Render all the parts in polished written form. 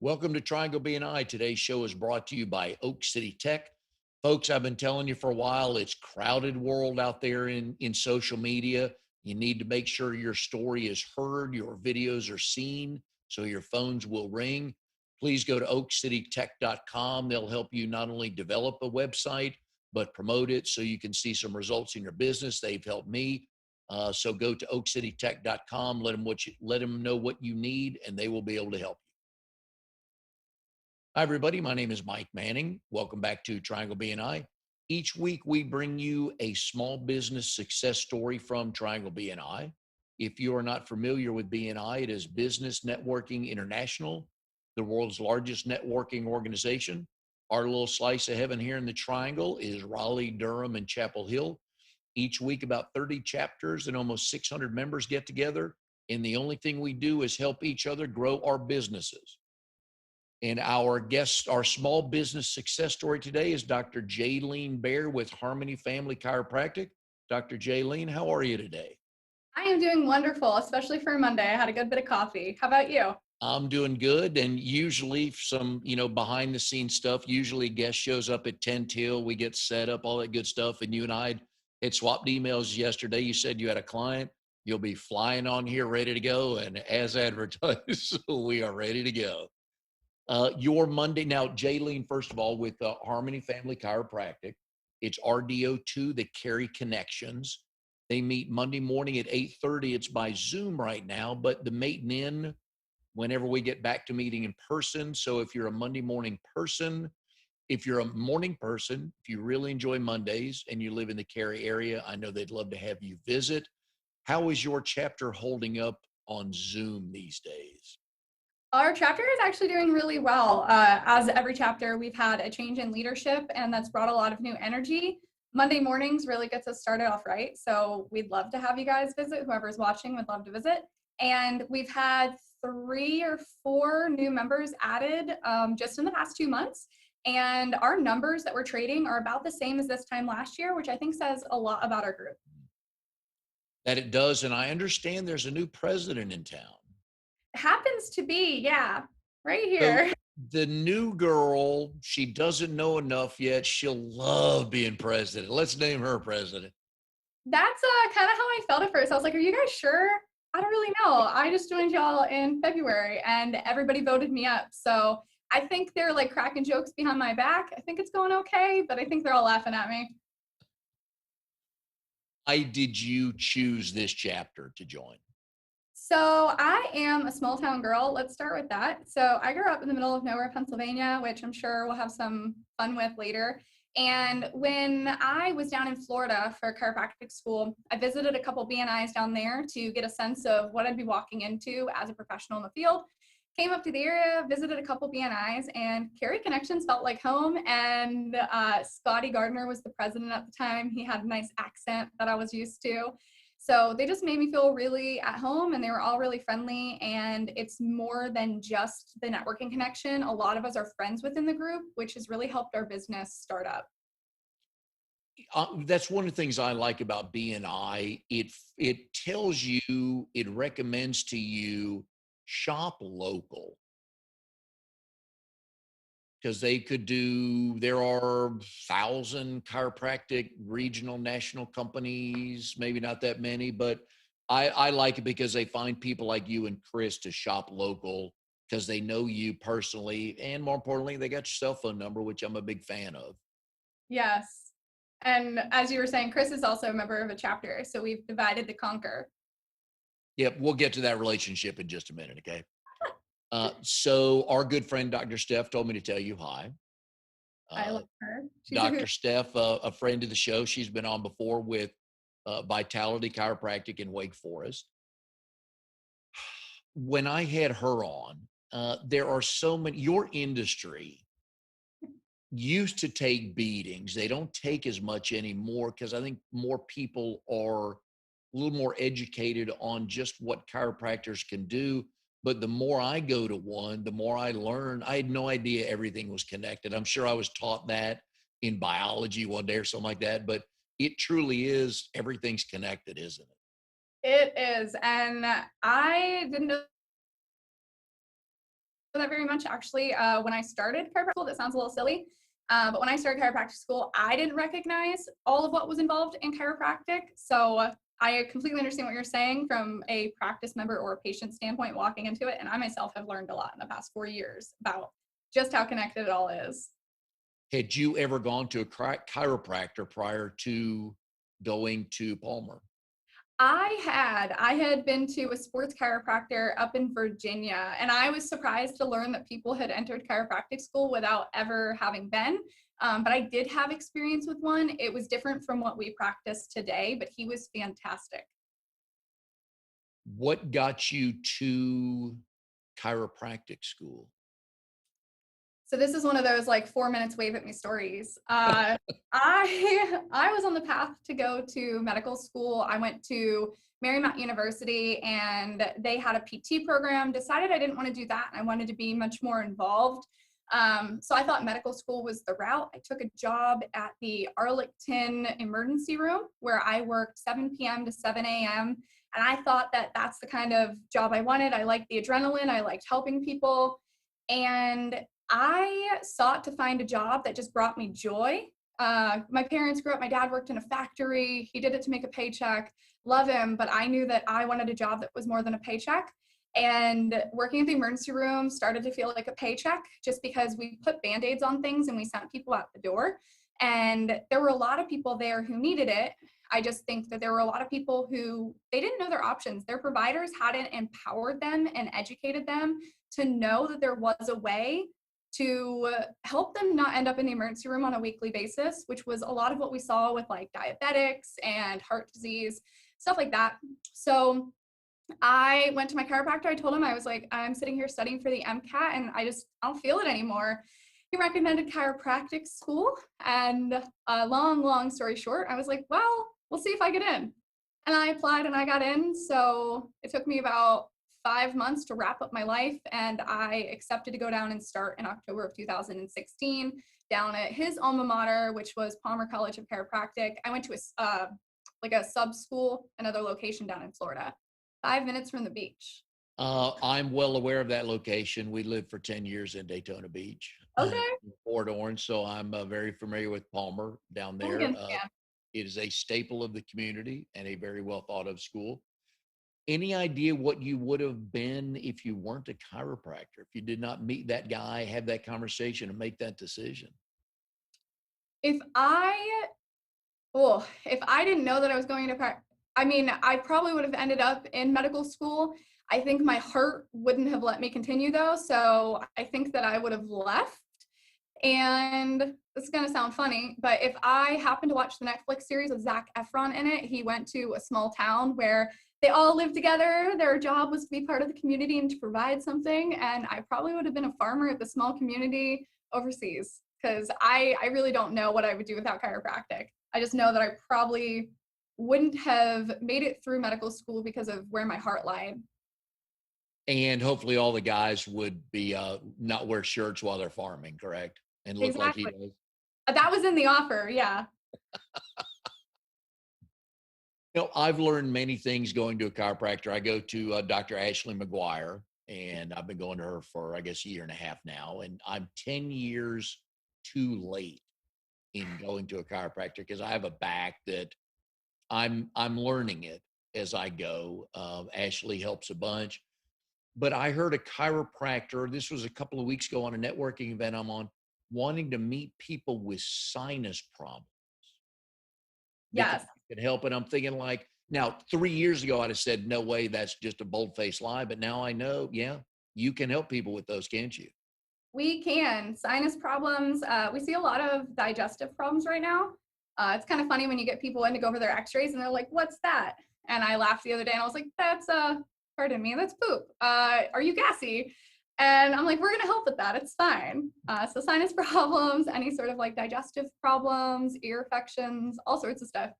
Welcome to Triangle BNI. Today's show is brought to you by Oak City Tech. Folks, I've been telling you for a while, it's crowded world out there in social media. You need to make sure your story is heard, your videos are seen, so your phones will ring. Please go to oakcitytech.com. They'll help you not only develop a website, but promote it so you can see some results in your business. They've helped me. So go to oakcitytech.com, let them know what you need, and they will be able to help you. Hi, everybody. My name is Mike Manning. Welcome back to Triangle BNI. Each week, we bring you a small business success story from Triangle BNI. If you are not familiar with BNI, it is Business Networking International, the world's largest networking organization. Our little slice of heaven here in the Triangle is Raleigh, Durham, and Chapel Hill. Each week, about 30 chapters and almost 600 members get together. And the only thing we do is help each other grow our businesses. And our guest, our small business success story today is Dr. Jaylene Bair with Harmony Family Chiropractic. Dr. Jaylene, how are you today? I am doing wonderful, especially for Monday. I had a good bit of coffee. How about you? I'm doing good. And usually some, behind the scenes stuff, usually guest shows up at 10 till, we get set up, all that good stuff. And you and I had swapped emails yesterday. You said you had a client. You'll be flying on here ready to go. And as advertised, we are ready to go. Your Monday now, Jaylene, first of all, with Harmony Family Chiropractic, it's RDO2, the Carry Connections. They meet Monday morning at 8:30. It's by Zoom right now, but the mating in whenever we get back to meeting in person. So if you're a Monday morning person, if you're a morning person, if you really enjoy Mondays and you live in the Cary area, I know they'd love to have you visit. How is your chapter holding up on Zoom these days? Our chapter is actually doing really well. As every chapter, we've had a change in leadership, and that's brought a lot of new energy. Monday mornings really gets us started off right. So we'd love to have you guys visit. Whoever's watching would love to visit. And we've had 3 or 4 new members added just in the past 2 months. And our numbers that we're trading are about the same as this time last year, which I think says a lot about our group. That it does, and I understand there's a new president in town. Happens to be, yeah, right So here. the new girl, she doesn't know enough yet. She'll love being president. Let's name her president. That's kind of how I felt at first. I was like, are you guys sure? I don't really know. I just joined y'all in February and everybody voted me up. So I think they're like cracking jokes behind my back. I think it's going okay, but I think they're all laughing at me. Why did you choose this chapter to join? So I am a small town girl. Let's start with that. So I grew up in the middle of nowhere, Pennsylvania, which I'm sure we'll have some fun with later. And when I was down in Florida for chiropractic school, I visited a couple BNIs down there to get a sense of what I'd be walking into as a professional in the field. Came up to the area, visited a couple BNIs, and Cary Connections felt like home. And Scotty Gardner was the president at the time. He had a nice accent that I was used to. So they just made me feel really at home, and they were all really friendly. And it's more than just the networking connection. A lot of us are friends within the group, which has really helped our business start up. That's one of the things I like about BNI. It tells you, it recommends to you, shop local. Because they could do, there are 1,000 chiropractic regional national companies, maybe not that many, but I like it because they find people like you and Chris to shop local because they know you personally. And more importantly, they got your cell phone number, which I'm a big fan of. Yes. And as you were saying, Chris is also a member of a chapter. So we've divided to conquer. Yep, we'll get to that relationship in just a minute, okay? So our good friend, Dr. Steph, told me to tell you hi. I Uh, love her. She's a Dr. hoot. Steph, a friend of the show, she's been on before with Vitality Chiropractic in Wake Forest. When I had her on, there are so many, your industry used to take beatings. They don't take as much anymore because I think more people are a little more educated on just what chiropractors can do. But the more I go to one, the more I learn. I had no idea everything was connected. I'm sure I was taught that in biology one day or something like that, but it truly is, everything's connected, isn't it? It is. And I didn't know that very much. Actually, when I started chiropractic school, that sounds a little silly, but when I started chiropractic school, I didn't recognize all of what was involved in chiropractic. So I completely understand what you're saying from a practice member or a patient standpoint walking into it. And I myself have learned a lot in the past 4 years about just how connected it all is. Had you ever gone to a chiropractor prior to going to Palmer? I had been to a sports chiropractor up in Virginia, and I was surprised to learn that people had entered chiropractic school without ever having been. But I did have experience with one. It was different from what we practice today, but he was fantastic. What got you to chiropractic school? So this is one of those like 4 minutes wave at me stories. I was on the path to go to medical school. I went to Marymount University and they had a PT program. Decided I didn't want to do that. I wanted to be much more involved. So I thought medical school was the route. I took a job at the Arlington emergency room where I worked 7 p.m. to 7 a.m. And I thought that that's the kind of job I wanted. I liked the adrenaline. I liked helping people. And I sought to find a job that just brought me joy. My parents grew up, my dad worked in a factory. He did it to make a paycheck. Love him, but I knew that I wanted a job that was more than a paycheck. And working at the emergency room started to feel like a paycheck just because we put band-aids on things and we sent people out the door. And there were a lot of people there who needed it. I just think that there were a lot of people who they didn't know their options. Their providers hadn't empowered them and educated them to know that there was a way to help them not end up in the emergency room on a weekly basis, which was a lot of what we saw with like diabetics and heart disease, stuff like that. So I went to my chiropractor. I told him, I was like, I'm sitting here studying for the MCAT and I don't feel it anymore. He recommended chiropractic school. And long story short, I was like, well, we'll see if I get in. And I applied and I got in. So it took me about 5 months to wrap up my life. And I accepted to go down and start in October of 2016 down at his alma mater, which was Palmer College of Chiropractic. I went to a sub school, another location down in Florida, 5 minutes from the beach. I'm well aware of that location. We lived for 10 years in Daytona Beach, Okay. Fort Orange. So I'm very familiar with Palmer down there. Yeah. It is a staple of the community and a very well thought of school. Any idea what you would have been if you weren't a chiropractor, if you did not meet that guy, have that conversation and make that decision? If I, if I didn't know that I was going to, I mean, I probably would have ended up in medical school. I think my heart wouldn't have let me continue though. So I think that I would have left. And this is going to sound funny, but if I happened to watch the Netflix series with Zac Efron in it, he went to a small town where they all lived together. Their job was to be part of the community and to provide something. And I probably would have been a farmer at the small community overseas because I really don't know what I would do without chiropractic. I just know that I probably wouldn't have made it through medical school because of where my heart lied. And hopefully all the guys would be not wear shirts while they're farming, correct? And look like he Exactly. does. That was in the offer. Yeah. I've learned many things going to a chiropractor. I go to Dr. Ashley McGuire, and I've been going to her for, I guess, a year and a half now. And I'm 10 years too late in going to a chiropractor because I have a back that I'm learning it as I go. Ashley helps a bunch. But I heard a chiropractor, this was a couple of weeks ago on a networking event I'm on, wanting to meet people with sinus problems. Yes. Could help. And I'm thinking like, now 3 years ago, I'd have said, no way, that's just a bold-faced lie. But now I know, yeah, you can help people with those, can't you? We can. Sinus problems. We see a lot of digestive problems right now. It's kind of funny when you get people in to go over their x-rays and they're like, what's that? And I laughed the other day and I was like, that's pardon me, that's poop. Are you gassy? And I'm like, we're going to help with that. It's fine. So sinus problems, any sort of like digestive problems, ear infections, all sorts of stuff.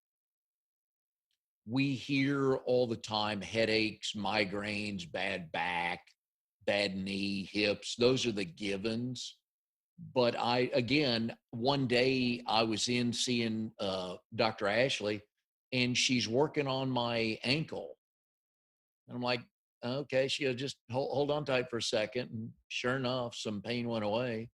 We hear all the time headaches, migraines, bad back, bad knee, hips. Those are the givens. But again, one day I was in seeing Dr. Ashley and she's working on my ankle. And I'm like, okay, she'll just hold on tight for a second. And sure enough, some pain went away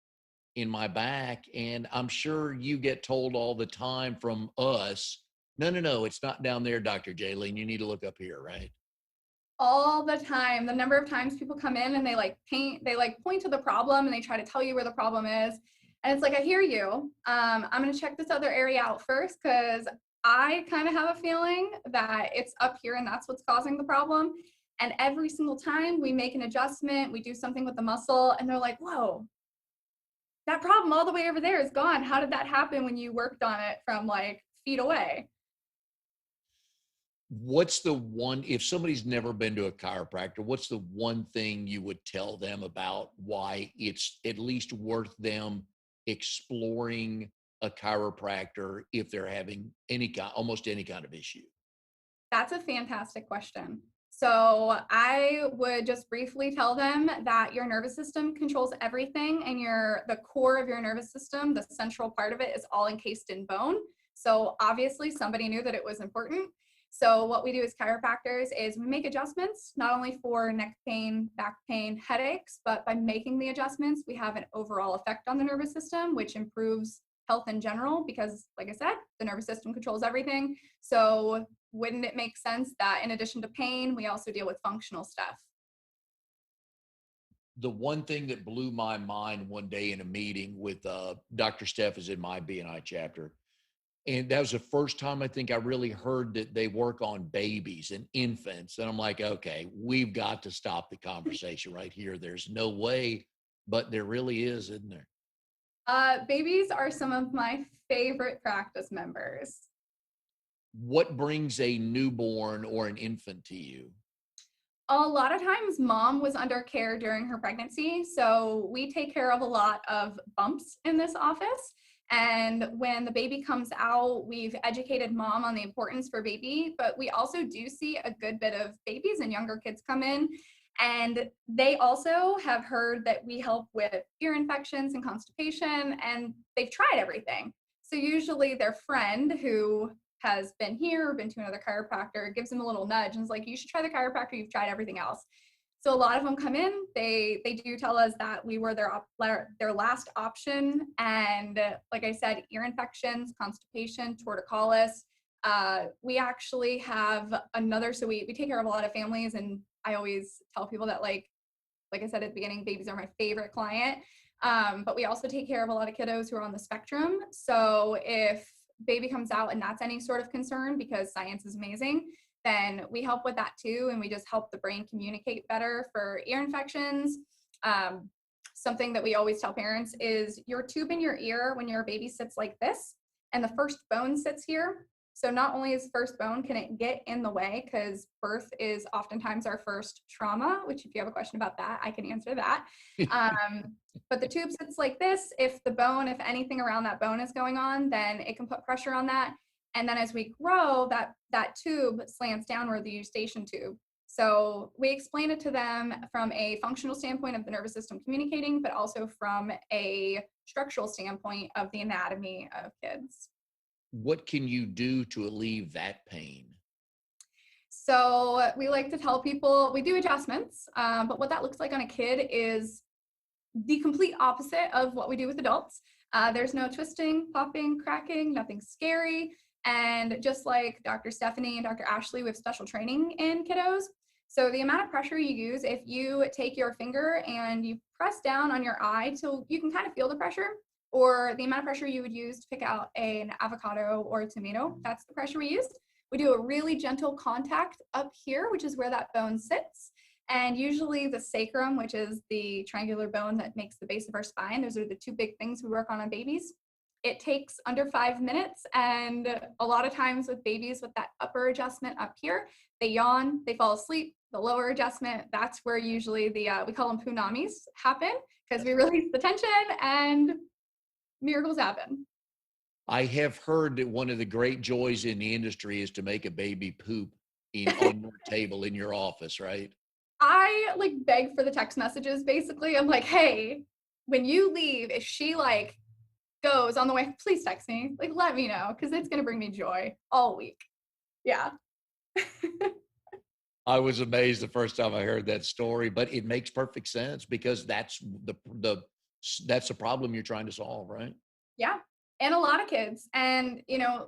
in my back. And I'm sure you get told all the time from us, no, no, no, it's not down there, Dr. Jaylene. You need to look up here, right? All the time. The number of times people come in and they point to the problem and they try to tell you where the problem is. And it's like, I hear you. I'm going to check this other area out first because I kind of have a feeling that it's up here and that's what's causing the problem. And every single time we make an adjustment, we do something with the muscle, and they're like, whoa, that problem all the way over there is gone. How did that happen when you worked on it from like feet away? What's the one, if somebody's never been to a chiropractor, what's the one thing you would tell them about why it's at least worth them exploring a chiropractor if they're having almost any kind of issue? That's a fantastic question. So I would just briefly tell them that your nervous system controls everything, and the core of your nervous system, the central part of it, is all encased in bone. So obviously somebody knew that it was important. So what we do as chiropractors is we make adjustments not only for neck pain, back pain, headaches, but by making the adjustments, we have an overall effect on the nervous system, which improves health in general because, like I said, the nervous system controls everything. So wouldn't it make sense that in addition to pain, we also deal with functional stuff? The one thing that blew my mind one day in a meeting with Dr. Steph is in my BNI chapter. And that was the first time I think I really heard that they work on babies and infants. And I'm like, okay, we've got to stop the conversation right here. There's no way, but there really is, isn't there? Babies are some of my favorite practice members. What brings a newborn or an infant to you? A lot of times mom was under care during her pregnancy, so we take care of a lot of bumps in this office. And when the baby comes out, we've educated mom on the importance for baby, but we also do see a good bit of babies and younger kids come in, and they also have heard that we help with ear infections and constipation, and they've tried everything. So usually their friend who has been here or been to another chiropractor gives them a little nudge and is like, you should try the chiropractor, you've tried everything else. So a lot of them come in, they do tell us that we were their last option. And like I said, ear infections, constipation, torticollis. We actually have another, so we take care of a lot of families, and I always tell people that like I said at the beginning, babies are my favorite client. But we also take care of a lot of kiddos who are on the spectrum. So if baby comes out and that's any sort of concern, because science is amazing, then we help with that too. And we just help the brain communicate better for ear infections. Something that we always tell parents is your tube in your ear when your baby sits like this and the first bone sits here. So not only is first bone, can it get in the way, because birth is oftentimes our first trauma, which if you have a question about that, I can answer that. But the tube sits like this. If anything around that bone is going on, then it can put pressure on that. And then as we grow, that tube slants downward, the eustachian tube. So we explain it to them from a functional standpoint of the nervous system communicating, but also from a structural standpoint of the anatomy of kids. What can you do to alleviate that pain? So we like to tell people we do adjustments, but what that looks like on a kid is the complete opposite of what we do with adults. There's no twisting, popping, cracking, nothing scary. And just like Dr. Stephanie and Dr. Ashley, we have special training in kiddos. So the amount of pressure you use, if you take your finger and you press down on your eye till you can kind of feel the pressure, or the amount of pressure you would use to pick out an avocado or a tomato, that's the pressure we use. We do a really gentle contact up here, which is where that bone sits. And usually the sacrum, which is the triangular bone that makes the base of our spine, those are the two big things we work on babies. It takes under 5 minutes. And a lot of times with babies with that upper adjustment up here, they yawn, they fall asleep. The lower adjustment, that's where usually we call them punamis happen, because we release the tension and miracles happen. I have heard that one of the great joys in the industry is to make a baby poop on your table in your office, right? I like beg for the text messages. Basically, I'm like, hey, when you leave, if she like goes on the way, please text me. Like, let me know, because it's gonna bring me joy all week. Yeah. I was amazed the first time I heard that story, but it makes perfect sense because that's that's the problem you're trying to solve, right? Yeah. And a lot of kids. And,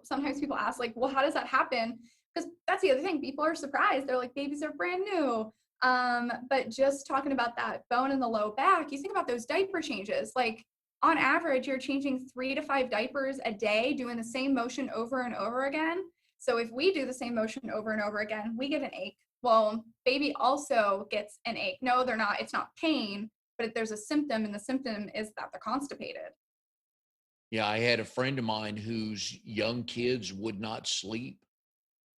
sometimes people ask, like, well, how does that happen? Because that's the other thing. People are surprised. They're like, babies are brand new. But just talking about that bone in the low back, you think about those diaper changes. Like, on average, you're changing 3 to 5 diapers a day, doing the same motion over and over again. So if we do the same motion over and over again, we get an ache. Well, baby also gets an ache. No, they're not. It's not pain, but there's a symptom, and the symptom is that they're constipated. Yeah, I had a friend of mine whose young kids would not sleep,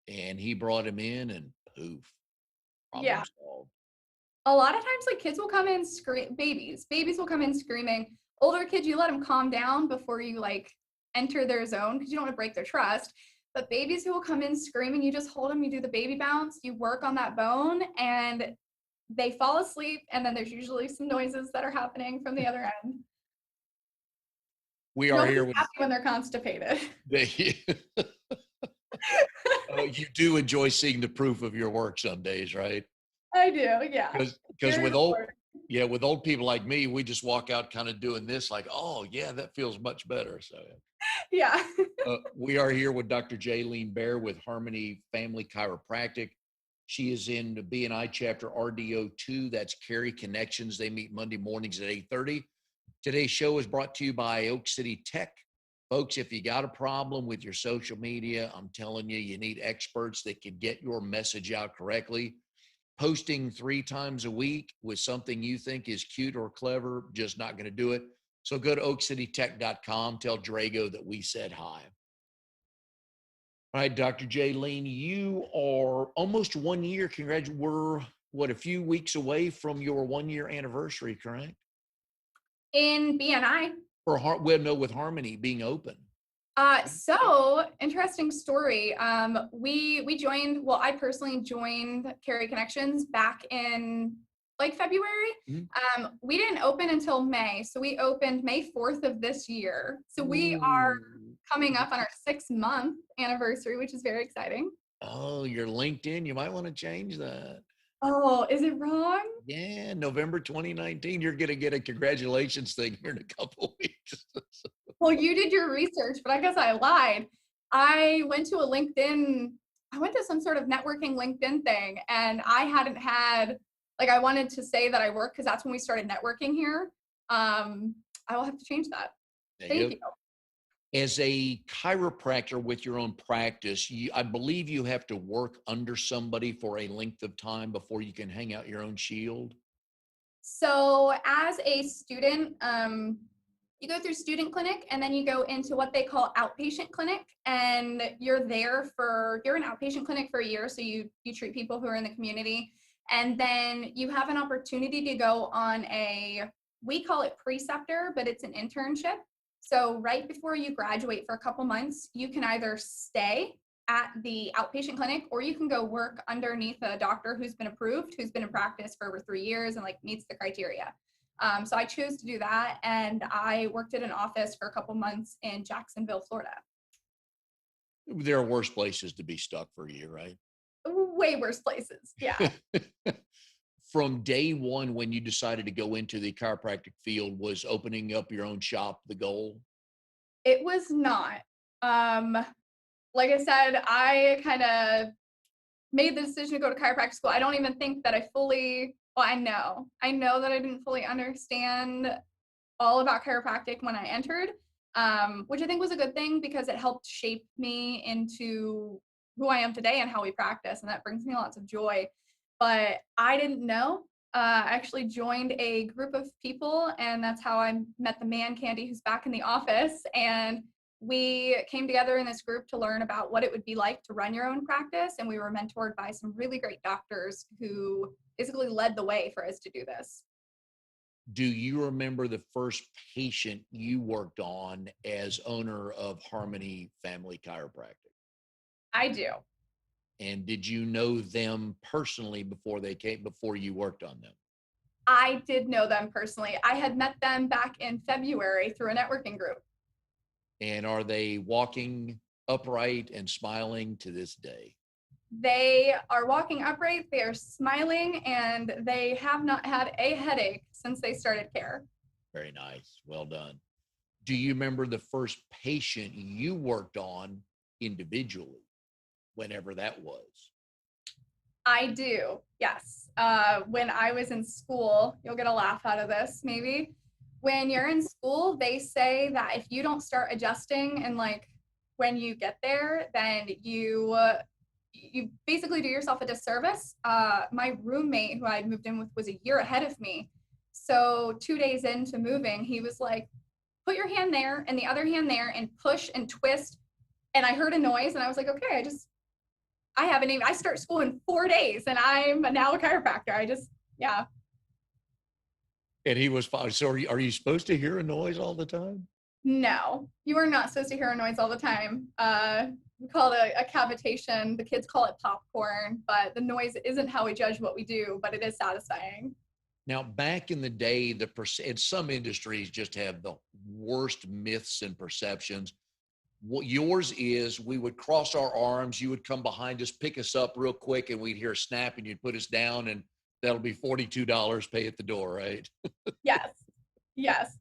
and he brought him in, and poof, problem Yeah. solved. A lot of times, like, kids will come in babies will come in screaming. Older kids, you let them calm down before you, like, enter their zone because you don't want to break their trust. But babies who will come in screaming, you just hold them, you do the baby bounce, you work on that bone, and they fall asleep. And then there's usually some noises that are happening from the other end. We are Nobody's here with happy when they're constipated. you do enjoy seeing the proof of your work some days, right? I do, yeah. Because Very with old rewarding. yeah, with old people like me, we just walk out kind of doing this like, oh yeah, that feels much better. So Yeah. we are here with Dr. Jaylene Bair with Harmony Family Chiropractic. She is in the BNI chapter RDO2. That's Carry Connections. They meet Monday mornings at 8:30. Today's show is brought to you by Oak City Tech. Folks, if you got a problem with your social media, I'm telling you, you need experts that can get your message out correctly. Posting 3 times a week with something you think is cute or clever, just not going to do it. So go to oakcitytech.com. Tell Drago that we said hi. All right, Dr. Jaylene, you are almost 1 year. We're a few weeks away from your 1 year anniversary, correct? In BNI. With Harmony being open. So interesting story. We joined. Well, I personally joined Carry Connections back in like February. Mm-hmm. We didn't open until May, so we opened May 4th of this year. So we are Ooh. coming up on our 6-month anniversary, which is very exciting. Oh, your LinkedIn. You might want to change that. Oh, is it wrong? Yeah, November 2019. You're going to get a congratulations thing here in a couple of weeks. Well, you did your research, but I guess I lied. I went to a LinkedIn, I went to some sort of networking LinkedIn thing, and I hadn't had, like, I wanted to say that I work because that's when we started networking here. I will have to change that. Thank you. As a chiropractor with your own practice, I believe you have to work under somebody for a length of time before you can hang out your own shield. So as a student, you go through student clinic and then you go into what they call outpatient clinic, and you're an outpatient clinic for a year. So you treat people who are in the community, and then you have an opportunity to go on we call it preceptor, but it's an internship. So right before you graduate for a couple months, you can either stay at the outpatient clinic, or you can go work underneath a doctor who's been approved, who's been in practice for over 3 years and like meets the criteria. So I chose to do that, and I worked at an office for a couple months in Jacksonville, Florida. There are worse places to be stuck for a year, right? Way worse places, yeah. From day one, when you decided to go into the chiropractic field, was opening up your own shop the goal? It was not. Like I said, I kind of made the decision to go to chiropractic school. I don't even think that I know that I didn't fully understand all about chiropractic when I entered, which I think was a good thing because it helped shape me into who I am today and how we practice. And that brings me lots of joy. But I didn't know. I actually joined a group of people, and that's how I met the man Candy, who's back in the office. And we came together in this group to learn about what it would be like to run your own practice. And we were mentored by some really great doctors who basically led the way for us to do this. Do you remember the first patient you worked on as owner of Harmony Family Chiropractic? I do. And did you know them personally before you worked on them? I did know them personally. I had met them back in February through a networking group. And are they walking upright and smiling to this day? They are walking upright, they are smiling, and they have not had a headache since they started care. Very nice. Well done. Do you remember the first patient you worked on individually, whenever that was? I do, yes. When I was in school, you'll get a laugh out of this maybe. When you're in school, they say that if you don't start adjusting and like when you get there, then you basically do yourself a disservice. My roommate who I had moved in with was a year ahead of me. So 2 days into moving, he was like, put your hand there and the other hand there and push and twist. And I heard a noise and I was like, okay, I start school in 4 days and I'm now a chiropractor. Yeah. And he was fine. So are you supposed to hear a noise all the time? No, you are not supposed to hear a noise all the time. We call it a cavitation. The kids call it popcorn, but the noise isn't how we judge what we do, but it is satisfying. Now, back in the day, and some industries just have the worst myths and perceptions. What yours is, we would cross our arms, you would come behind us, pick us up real quick, and we'd hear a snap, and you'd put us down, and that'll be $42 pay at the door, right? Yes. Yes.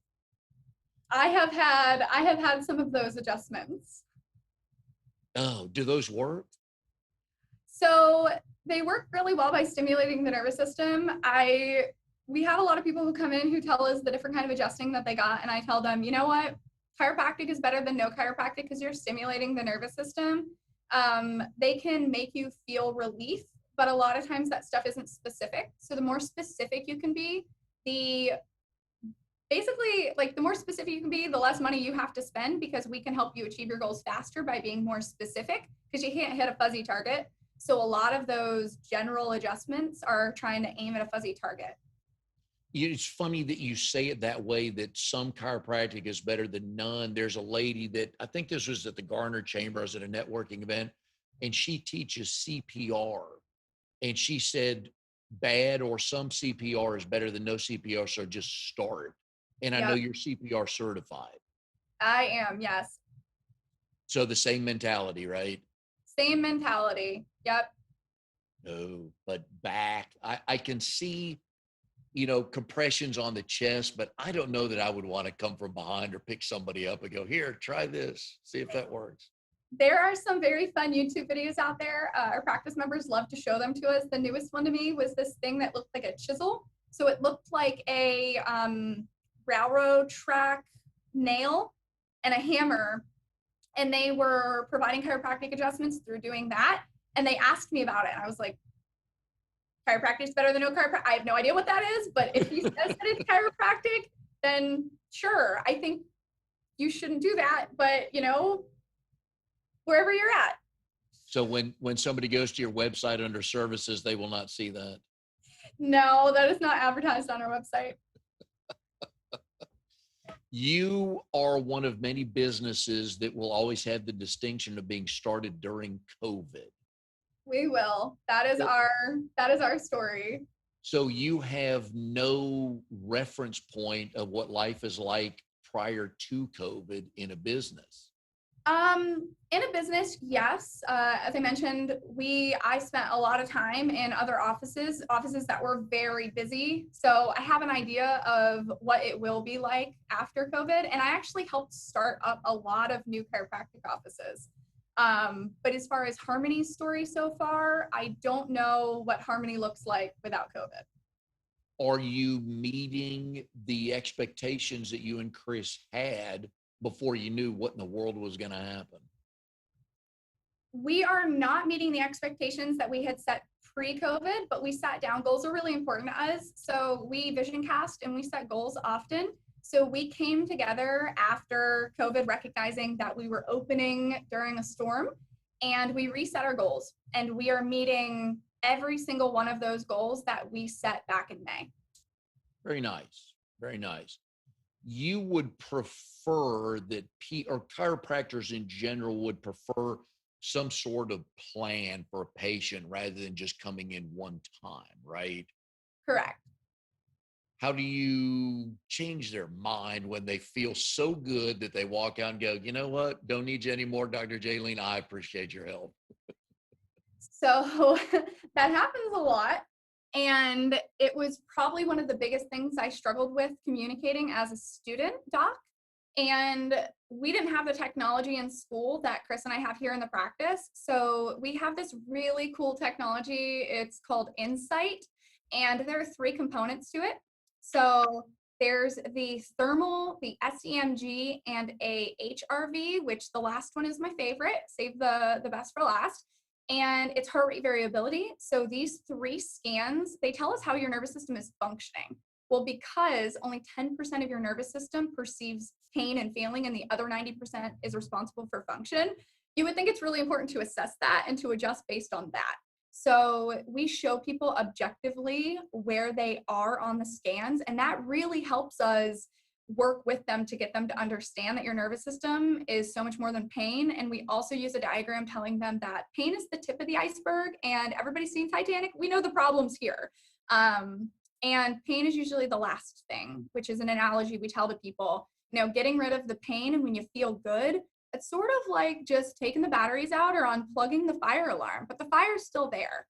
I have had some of those adjustments. Oh, do those work? So they work really well by stimulating the nervous system. We have a lot of people who come in who tell us the different kind of adjusting that they got, and I tell them, you know what, chiropractic is better than no chiropractic because you're stimulating the nervous system. They can make you feel relief, but a lot of times that stuff isn't specific. So the more specific you can be, the more specific you can be, the less money you have to spend because we can help you achieve your goals faster by being more specific because you can't hit a fuzzy target. So a lot of those general adjustments are trying to aim at a fuzzy target. It's funny that you say it that way, that some chiropractic is better than none. There's a lady that, I think this was at the Garner Chambers at a networking event, and she teaches CPR. And she said bad or some CPR is better than no CPR, so just start. And I know Yep. you're CPR certified. I am, yes. So the same mentality, right? Same mentality. Yep. No, but back, I can see, compressions on the chest, but I don't know that I would want to come from behind or pick somebody up and go, here, try this, see if that works. There are some very fun YouTube videos out there. Our practice members love to show them to us. The newest one to me was this thing that looked like a chisel. So it looked like a railroad track nail and a hammer. And they were providing chiropractic adjustments through doing that. And they asked me about it. I was like, chiropractic is better than no chiropractic. I have no idea what that is, but if he says that it's chiropractic, then sure, I think you shouldn't do that. But, wherever you're at. So when somebody goes to your website under services, they will not see that. No, that is not advertised on our website. You are one of many businesses that will always have the distinction of being started during COVID. We will. That is our story. So you have no reference point of what life is like prior to COVID in a business. In a business, yes. As I mentioned, I spent a lot of time in other offices that were very busy. So I have an idea of what it will be like after COVID. And I actually helped start up a lot of new chiropractic offices. But as far as Harmony's story so far, I don't know what Harmony looks like without COVID. Are you meeting the expectations that you and Chris had before you knew what in the world was going to happen? We are not meeting the expectations that we had set pre-COVID, but we sat down. Goals are really important to us. So we vision cast and we set goals often. So we came together after COVID, recognizing that we were opening during a storm, and we reset our goals. And we are meeting every single one of those goals that we set back in May. Very nice. Very nice. You would prefer that or chiropractors in general would prefer some sort of plan for a patient rather than just coming in one time, right? Correct. How do you change their mind when they feel so good that they walk out and go, you know what? Don't need you anymore, Dr. Jaylene. I appreciate your help. So that happens a lot. And it was probably one of the biggest things I struggled with communicating as a student doc. And we didn't have the technology in school that Chris and I have here in the practice. So we have this really cool technology. It's called Insight. And there are three components to it. So there's the thermal, the SEMG, and a HRV, which the last one is my favorite. Save the best for last. And it's heart rate variability. So these three scans, they tell us how your nervous system is functioning. Well, because only 10% of your nervous system perceives pain and feeling, and the other 90% is responsible for function, you would think it's really important to assess that and to adjust based on that. So we show people objectively where they are on the scans, and that really helps us work with them to get them to understand that your nervous system is so much more than pain. And we also use a diagram telling them that pain is the tip of the iceberg, and everybody's seen Titanic. We know the problems here. And pain is usually the last thing, which is an analogy we tell to people. Getting rid of the pain, and when you feel good, it's sort of like just taking the batteries out or unplugging the fire alarm, but the fire's still there.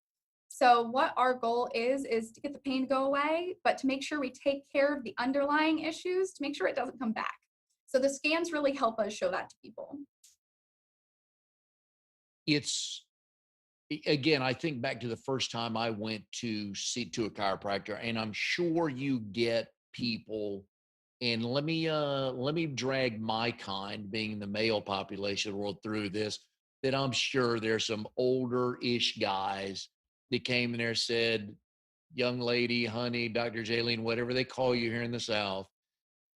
So what our goal is to get the pain to go away, but to make sure we take care of the underlying issues to make sure it doesn't come back. So the scans really help us show that to people. It's, again, I think back to the first time I went to see to a chiropractor, and I'm sure you get people, and let me drag my kind, being the male population of the world, through this, that I'm sure there's some older-ish guys that came in there and said, young lady, honey, Dr. Jaylene, whatever they call you here in the South,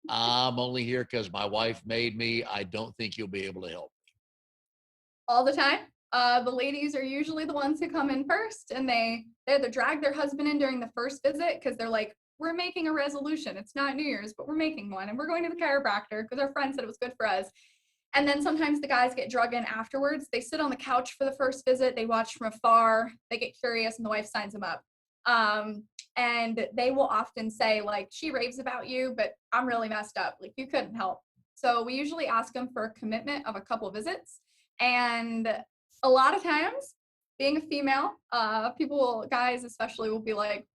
I'm only here because my wife made me. I don't think you'll be able to help. All the time. The ladies are usually the ones who come in first, and they either drag their husband in during the first visit because they're like, we're making a resolution. It's not New Year's, but we're making one, and we're going to the chiropractor because our friend said it was good for us. And then sometimes the guys get drug in afterwards. They sit on the couch for the first visit. They watch from afar. They get curious, and the wife signs them up. And they will often say, like, she raves about you, but I'm really messed up. Like, you couldn't help. So we usually ask them for a commitment of a couple visits. And a lot of times, being a female, guys especially, will be like,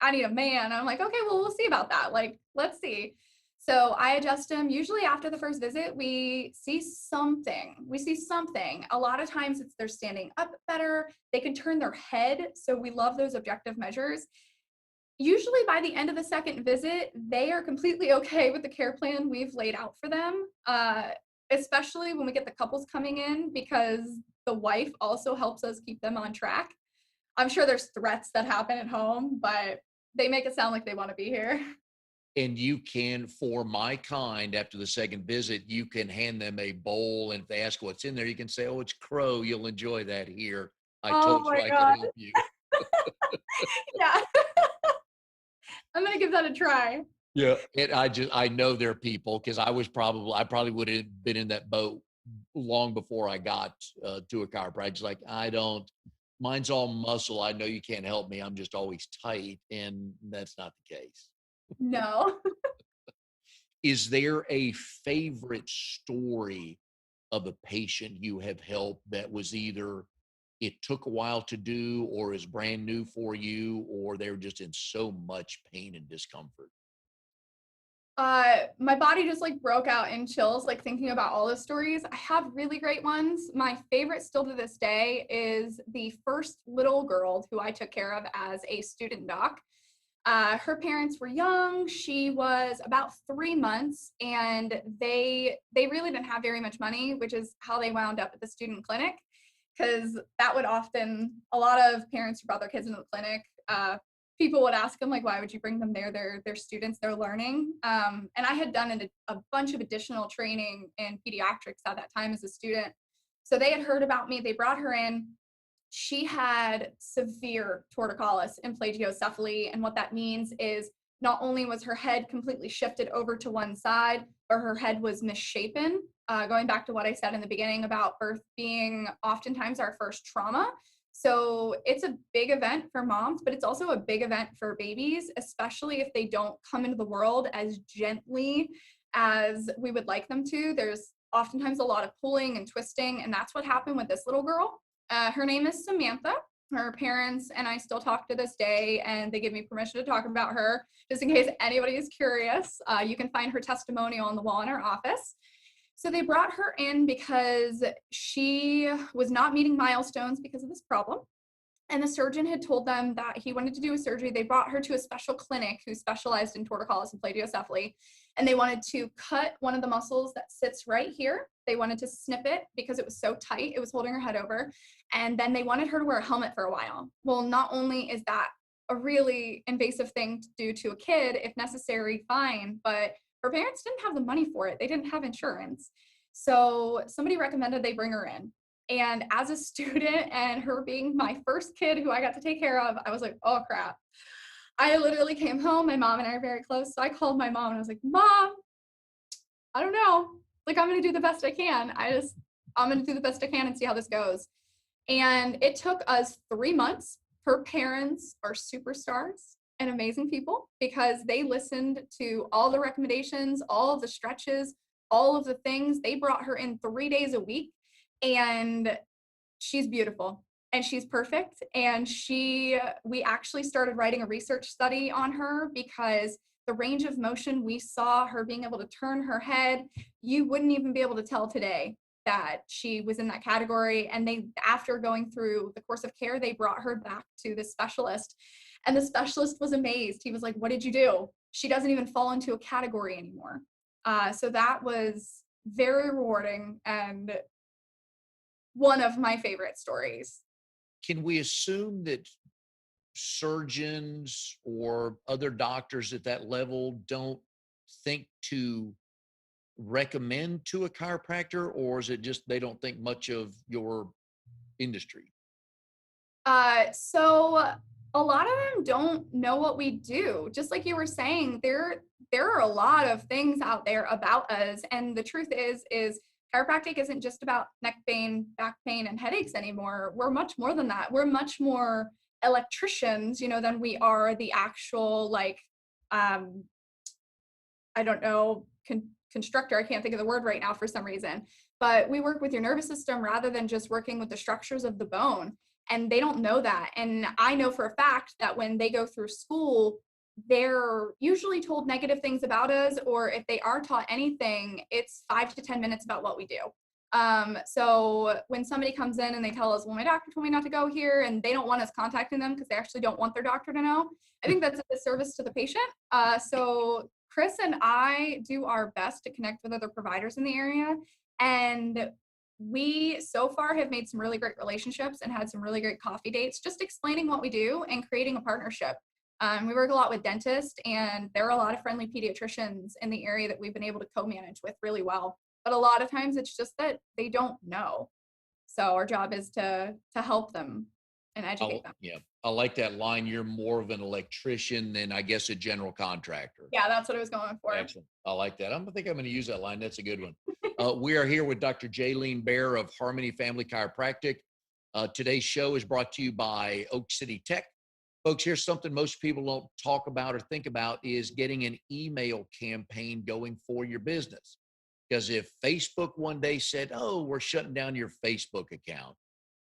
I need a man. And I'm like, okay, well, we'll see about that. Like, let's see. So I adjust them. Usually after the first visit, we see something. A lot of times it's they're standing up better. They can turn their head. So we love those objective measures. Usually by the end of the second visit, they are completely okay with the care plan we've laid out for them, especially when we get the couples coming in, because the wife also helps us keep them on track. I'm sure there's threats that happen at home, but they make it sound like they want to be here. And you can, for my kind, after the second visit, you can hand them a bowl. And if they ask what's in there, you can say, oh, it's crow. You'll enjoy that here. I Oh told you my I God. could help you. Yeah. I'm going to give that a try. Yeah. And I know there are people, because I probably would have been in that boat long before I got to a chiropractor. Like, mine's all muscle. I know you can't help me. I'm just always tight. And that's not the case. No. Is there a favorite story of a patient you have helped that was either it took a while to do, or is brand new for you, or they were just in so much pain and discomfort? My body just like broke out in chills, like thinking about all the stories. I have really great ones. My favorite still to this day is the first little girl who I took care of as a student doc. Her parents were young. She was about 3 months, and they really didn't have very much money, which is how they wound up at the student clinic, because that would often, a lot of parents who brought their kids into the clinic, people would ask them, like, why would you bring them there? They're students, they're learning. And I had done a bunch of additional training in pediatrics at that time as a student. So they had heard about me. They brought her in. She had severe torticollis and plagiocephaly. And what that means is not only was her head completely shifted over to one side, but her head was misshapen. Going back to what I said in the beginning about birth being oftentimes our first trauma. So it's a big event for moms, but it's also a big event for babies, especially if they don't come into the world as gently as we would like them to. There's oftentimes a lot of pulling and twisting, and that's what happened with this little girl. Her name is Samantha. Her parents and I still talk to this day, and they give me permission to talk about her just in case anybody is curious. You can find her testimonial on the wall in our office. So they brought her in because she was not meeting milestones because of this problem. And the surgeon had told them that he wanted to do a surgery. They brought her to a special clinic who specialized in torticollis and plagiocephaly. And they wanted to cut one of the muscles that sits right here. They wanted to snip it because it was so tight, it was holding her head over. And then they wanted her to wear a helmet for a while. Well, not only is that a really invasive thing to do to a kid, if necessary, fine, but her parents didn't have the money for it. They didn't have insurance. So somebody recommended they bring her in. And as a student and her being my first kid who I got to take care of, I was like, oh crap. I literally came home. My mom and I are very close. So I called my mom and I was like, Mom, I don't know. Like, I'm going to do the best I can. I'm going to do the best I can and see how this goes. And it took us 3 months. Her parents are superstars and amazing people because they listened to all the recommendations, all of the stretches, all of the things. They brought her in 3 days a week, and she's beautiful and she's perfect. And we actually started writing a research study on her because the range of motion we saw her being able to turn her head, you wouldn't even be able to tell today that she was in that category. And they, after going through the course of care, they brought her back to the specialist, and the specialist was amazed. He was like, what did you do? She doesn't even fall into a category anymore. So that was very rewarding and one of my favorite stories. Can we assume that surgeons or other doctors at that level don't think to recommend to a chiropractor, or is it just they don't think much of your industry? So a lot of them don't know what we do. Just like you were saying, there are a lot of things out there about us, and the truth is chiropractic isn't just about neck pain, back pain, and headaches anymore. We're much more than that. We're much more electricians, than we are the actual I don't know, constructor. I can't think of the word right now for some reason, but we work with your nervous system rather than just working with the structures of the bone. And they don't know that. And I know for a fact that when they go through school, they're usually told negative things about us, or if they are taught anything, it's 5 to 10 minutes about what we do. So when somebody comes in and they tell us, well, my doctor told me not to go here, and they don't want us contacting them because they actually don't want their doctor to know, I think that's a disservice to the patient. So Chris and I do our best to connect with other providers in the area. And we so far have made some really great relationships and had some really great coffee dates, just explaining what we do and creating a partnership. We work a lot with dentists, and there are a lot of friendly pediatricians in the area that we've been able to co-manage with really well. But a lot of times it's just that they don't know. So our job is to help them and educate them. Yeah, I like that line. You're more of an electrician than, I guess, a general contractor. Yeah, that's what I was going for. Excellent. I like that. I think I'm going to use that line. That's a good one. We are here with Dr. Jaylene Bair of Harmony Family Chiropractic. Today's show is brought to you by Oak City Tech. Folks, here's something most people don't talk about or think about is getting an email campaign going for your business. Because if Facebook one day said, oh, we're shutting down your Facebook account,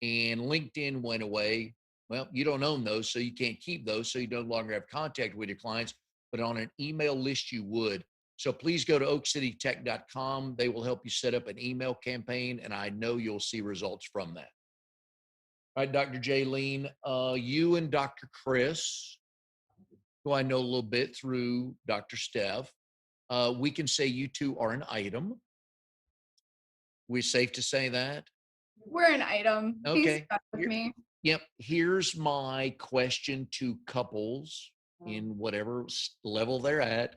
and LinkedIn went away, well, you don't own those, so you can't keep those, so you no longer have contact with your clients, but on an email list you would. So please go to oakcitytech.com. They will help you set up an email campaign, and I know you'll see results from that. All right, Dr. Jaylene, you and Dr. Chris, who I know a little bit through Dr. Steph, we can say you two are an item. We're safe to say that? We're an item. Okay. He's stuck with me. Yep. Here's my question to couples in whatever level they're at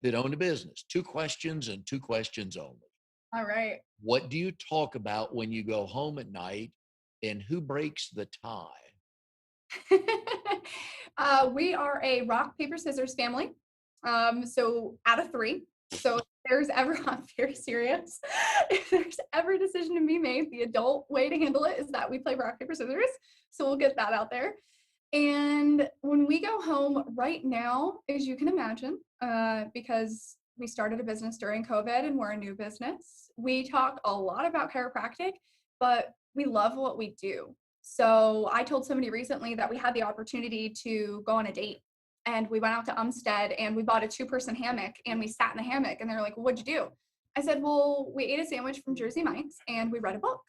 that own a business. 2 questions and 2 questions only. All right. What do you talk about when you go home at night, and who breaks the tie? We are a rock, paper, scissors family. So out of 3. So if there's ever, I'm very serious. If there's ever a decision to be made, the adult way to handle it is that we play rock, paper, scissors. So we'll get that out there. And when we go home right now, as you can imagine, because we started a business during COVID and we're a new business, we talk a lot about chiropractic, but we love what we do. So I told somebody recently that we had the opportunity to go on a date, and we went out to Umstead and we bought a 2-person hammock and we sat in the hammock, and they're like, well, what'd you do? I said, well, we ate a sandwich from Jersey Mike's and we read a book.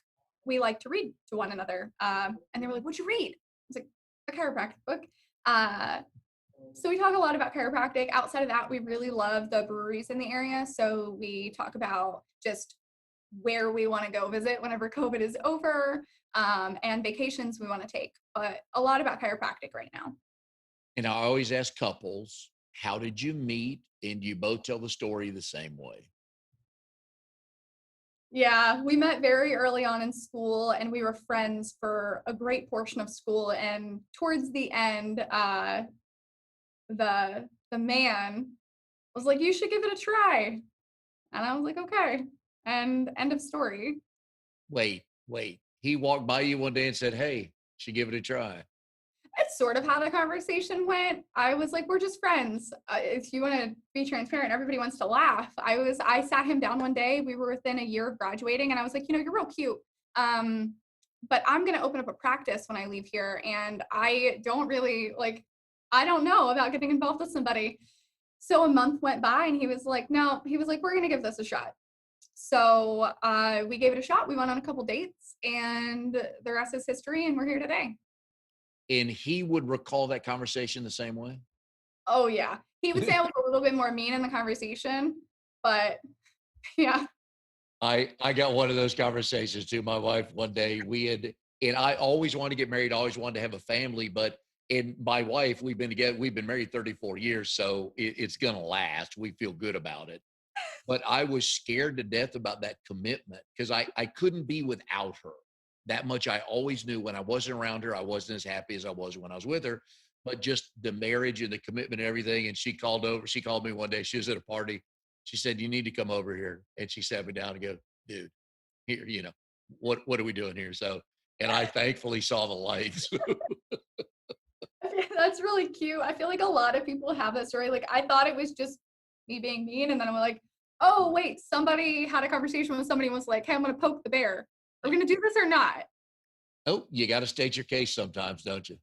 We like to read to one another. And they were like, what'd you read? I was like, a chiropractic book. Uh, so we talk a lot about chiropractic. Outside of that, we really love the breweries in the area. So we talk about just where we want to go visit whenever COVID is over, and vacations we want to take, but a lot about chiropractic right now. And I always ask couples, how did you meet? And you both tell the story the same way. Yeah, we met very early on in school and we were friends for a great portion of school. And towards the end, the man was like, you should give it a try. And I was like, okay. And end of story. Wait. He walked by you one day and said, hey, should give it a try. It's sort of how the conversation went. I was like, we're just friends. If you want to be transparent, everybody wants to laugh. I sat him down one day. We were within a year of graduating, and I was like, you're real cute. But I'm going to open up a practice when I leave here. And I don't really I don't know about getting involved with somebody. So a month went by and he was like, no, he was like, we're going to give this a shot. So we gave it a shot. We went on a couple dates and the rest is history. And we're here today. And he would recall that conversation the same way? Oh, yeah. He would say I was a little bit more mean in the conversation, but yeah. I got one of those conversations too. My wife one day, and I always wanted to get married, always wanted to have a family, but and my wife, we've been married 34 years, so it's gonna last. We feel good about it. But I was scared to death about that commitment because I couldn't be without her. That much I always knew. When I wasn't around her, I wasn't as happy as I was when I was with her. But just the marriage and the commitment and everything. And she called me one day. She was at a party. She said, you need to come over here. And she sat me down and go, dude, here, what are we doing here? So, and I thankfully saw the lights. That's really cute. I feel like a lot of people have that story. Like, I thought it was just me being mean. And then I'm like, oh, wait, somebody had a conversation with somebody and was like, hey, I'm going to poke the bear. Are we going to do this or not? Oh, you got to state your case sometimes, don't you?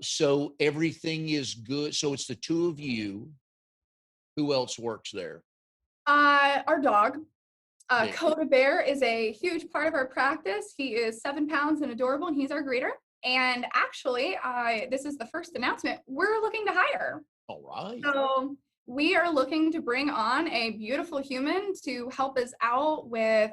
So everything is good. So it's the two of you. Who else works there? Our dog, Nick. Baer, is a huge part of our practice. He is 7 pounds and adorable, and he's our greeter. And actually, this is the first announcement. We're looking to hire. All right. So we are looking to bring on a beautiful human to help us out with,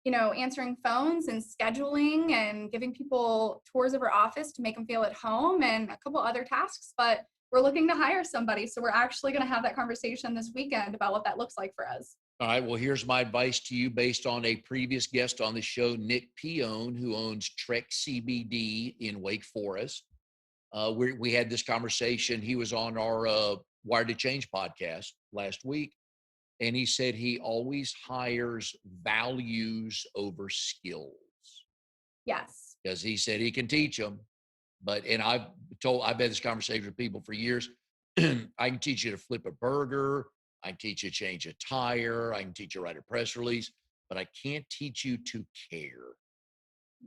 answering phones and scheduling and giving people tours of our office to make them feel at home and a couple other tasks. But we're looking to hire somebody. So we're actually going to have that conversation this weekend about what that looks like for us. All right. Well, here's my advice to you based on a previous guest on the show, Nick Pione, who owns Trek CBD in Wake Forest. We had this conversation. He was on our Wired to Change podcast last week. And he said he always hires values over skills. Yes. Because he said he can teach them. And I've had this conversation with people for years. I can teach you to flip a burger. I can teach you to change a tire. I can teach you to write a press release, but I can't teach you to care.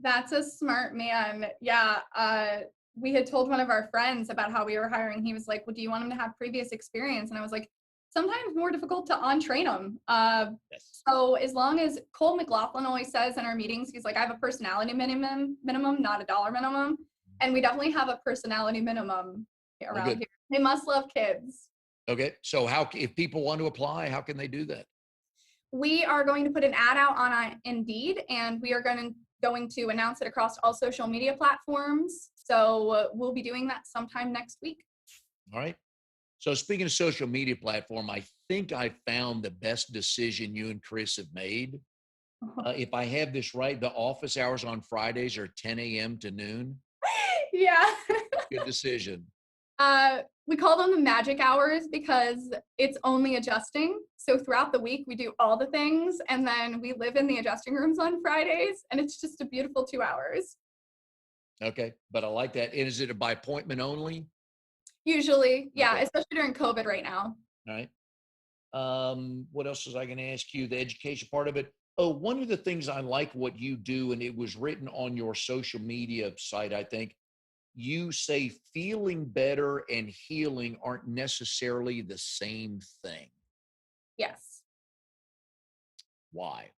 That's a smart man. Yeah. We had told one of our friends about how we were hiring. He was like, well, do you want him to have previous experience? And I was like, sometimes more difficult to on-train them. Yes. So as long as Cole McLaughlin always says in our meetings, he's like, I have a personality minimum, not a dollar minimum. And we definitely have a personality minimum around here. They must love kids. Okay. So if people want to apply, how can they do that? We are going to put an ad out on Indeed, and we are going to announce it across all social media platforms. So we'll be doing that sometime next week. All right. So speaking of social media platform, I think I found the best decision you and Chris have made. If I have this right, the office hours on Fridays are 10 a.m. to noon. Yeah. Good decision. We call them the magic hours because it's only adjusting. So throughout the week, we do all the things. And then we live in the adjusting rooms on Fridays. And it's just a beautiful 2 hours. Okay. But I like that. And is it by appointment only? Usually. Yeah. Okay. Especially during COVID right now. All right. What else was I going to ask you? The education part of it. Oh, one of the things I like what you do, and it was written on your social media site, I think you say feeling better and healing aren't necessarily the same thing. Yes. Why?